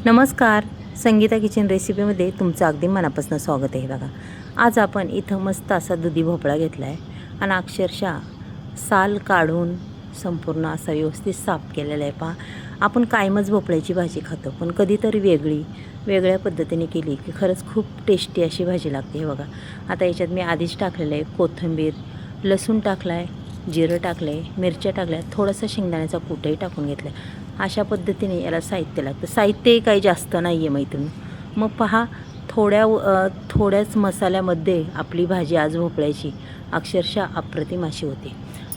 नमस्कार. संगीता किचन रेसिपीमध्ये तुमचं अगदी मनापासून स्वागत आहे. बघा, आज आपण इथं मस्त असा दुधी भोपळा घेतला आहे आणि अक्षरशः साल काढून संपूर्ण असा व्यवस्थित साफ केलेला आहे. पहा, आपण कायमच भोपळ्याची भाजी खातो, पण कधीतरी वेगळ्या पद्धतीने केली की खरंच खूप टेस्टी अशी भाजी लागते. हे बघा, आता याच्यात मी आधीच टाकलेलं आहे कोथिंबीर, लसूण टाकला आहे, जिरं टाकलं आहे, मिरच्या टाकल्या, थोडासा शेंगदाण्याचा कूटही टाकून घेतला आहे. अशा पद्धतीने याला साहित्य लागतं. साहित्यही काही जास्त नाही आहे मैत्रिणी. मग पहा, थोड्याच मसाल्यामध्ये आपली भाजी आज भोपळ्याची अक्षरशः अप्रतिम अशी होती.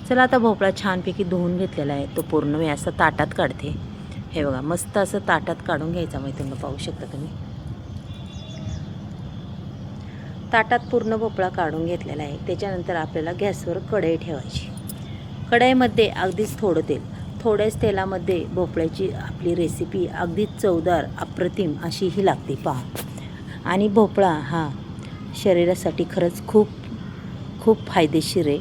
चला, आता भोपळा छानपैकी धुवून घेतलेला आहे. तो पूर्ण मी असं ताटात काढते. हे बघा, मस्त असं ताटात काढून घ्यायचा मैत्रिणी. पाहू शकता तुम्ही, ताटात पूर्ण भोपळा काढून घेतलेला आहे. त्याच्यानंतर आपल्याला गॅसवर कढई ठेवायची. कढईमध्ये अगदीच थोडं तेल, थोड्याच तेलामध्ये भोपळ्याची आपली रेसिपी अगदीच चवदार अप्रतिम अशी ही लागते. पहा, आणि भोपळा हा शरीरासाठी खरंच खूप खूप फायदेशीर आहे.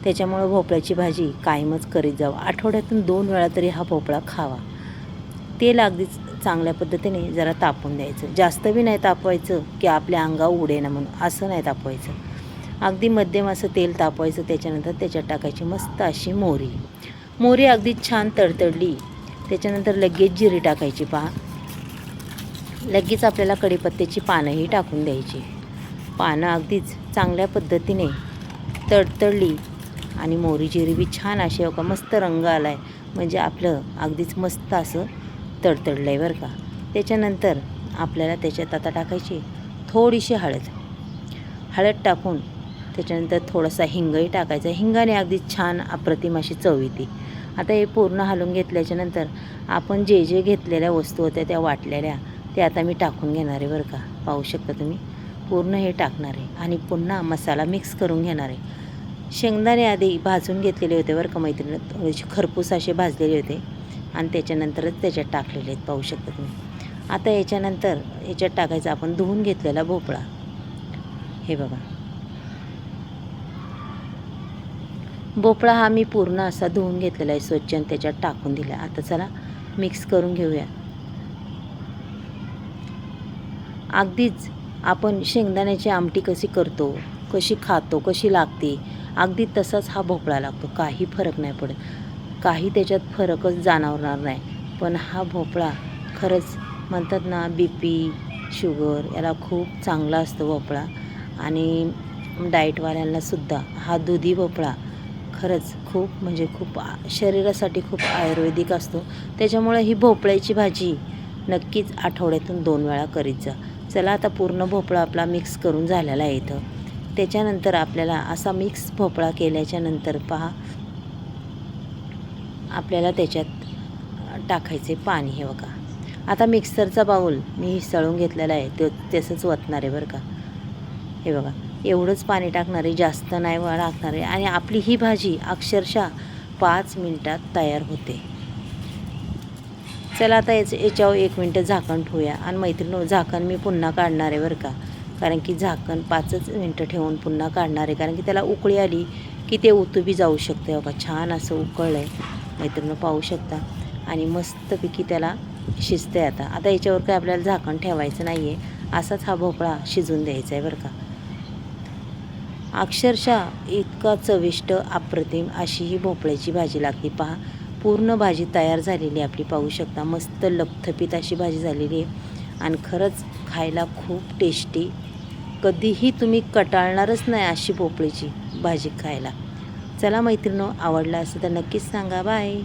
त्याच्यामुळं भोपळ्याची भाजी कायमच करीत जावं. आठवड्यातून 2 वेळा तरी हा भोपळा खावा. तेल अगदीच चांगल्या पद्धतीने जरा तापून द्यायचं. जास्त बी नाही तापवायचं की आपल्या अंगावर उडे ना म्हणून, असं नाही तापवायचं. अगदी मध्यम असं तेल तापवायचं. त्याच्यानंतर त्याच्यात टाकायची मस्त अशी मोहरी अगदी छान तडतडली. त्याच्यानंतर लगेच जिरी टाकायची. पहा, लगेच आपल्याला कढीपत्त्याची पानंही टाकून द्यायची. पानं अगदीच चांगल्या पद्धतीने तडतडली आणि मोहरी जिरी बी छान अशी का मस्त रंग आला आहे, म्हणजे आपलं अगदीच मस्त असं तडतडलं आहे बरं का. त्याच्यानंतर आपल्याला त्याच्यात आता टाकायची थोडीशी हळद टाकून त्याच्यानंतर थोडासा हिंगही टाकायचा. हिंगाने अगदी छान अप्रतिम अशी चव येते. आता हे पूर्ण हलवून घेतल्याच्यानंतर आपण जे घेतलेल्या वस्तू होत्या त्या वाटलेल्या ते आता मी टाकून घेणार आहे बरं का. पाहू शकता तुम्ही, पूर्ण हे टाकणार आहे आणि पुन्हा मसाला मिक्स करून घेणार आहे. शेंगदाणे आधी भाजून घेतलेले होते बरं का मैत्रिणी, थोडेसे खरपूस असे भाजलेले होते आणि त्याच्यानंतरच त्याच्यात टाकलेले आहेत. पाहू शकता तुम्ही. आता याच्यात टाकायचा आपण धुवून घेतलेला भोपळा. हे बघा, भोपळा हा मी पूर्ण असा धुवून घेतलेला आहे स्वच्छ आणि त्याच्यात टाकून दिला. आता चला मिक्स करून घेऊया. अगदीच आपण शेंगदाण्याची आमटी कशी करतो, कशी खातो, कशी लागते, अगदी तसाच हा भोपळा लागतो. काही फरक नाही पडत, काही त्याच्यात फरकच जाणवणार नाही. पण हा भोपळा खरंच म्हणतात ना, BP, शुगर याला खूप चांगला असतो भोपळा. आणि डाएटवाल्यांनासुद्धा हा दुधी भोपळा खरंच खूप म्हणजे खूप शरीरासाठी खूप आयुर्वेदिक असतो. त्याच्यामुळे ही भोपळ्याची भाजी नक्कीच आठवड्यातून 2 वेळा करीत जा. चला, आता पूर्ण भोपळा आपला मिक्स करून झालेला आहे इथं. त्याच्यानंतर आपल्याला असा मिक्स भोपळा केल्याच्यानंतर पहा, आपल्याला त्याच्यात टाकायचे पाणी. हे बघा, आता मिक्सरचा बाऊल मी हिसळून घेतलेला आहे, तो तसंच ओतणार आहे बरं का. हे बघा, एवढंच पाणी टाकणार आहे, जास्त नाही टाकणार आहे आणि आपली ही भाजी अक्षरशः 5 मिनटात तयार होते. चला, आता याच्यावर 1 मिनटं झाकण ठेवूया आणि मैत्रिणी, झाकण मी पुन्हा काढणार आहे बरं का. कारण की झाकण 5च मिनटं ठेवून पुन्हा काढणार आहे, कारण की त्याला उकळी आली की ते उतू जाऊ शकते. बघा, छान असं उकळलं आहे मैत्रिणी, पाहू शकता. आणि मस्तपैकी त्याला शिजते. आता याच्यावर काय आपल्याला झाकण ठेवायचं नाही आहे, असाच हा भोपळा शिजून द्यायचा आहे बरं का. अक्षरशः इतका चविष्ट अप्रतिम अशी ही भोपळ्याची भाजी लागते. पहा, पूर्ण भाजी तयार झालेली आपली, पाहू शकता. मस्त लपथपीत अशी भाजी झालेली आहे आणि खरंच खायला खूप टेस्टी. कधीही तुम्ही कंटाळणारच नाही अशी भोपळ्याची भाजी खायला. चला मैत्रिणींनो, आवडला असेल तर नक्कीच सांगा. बाय.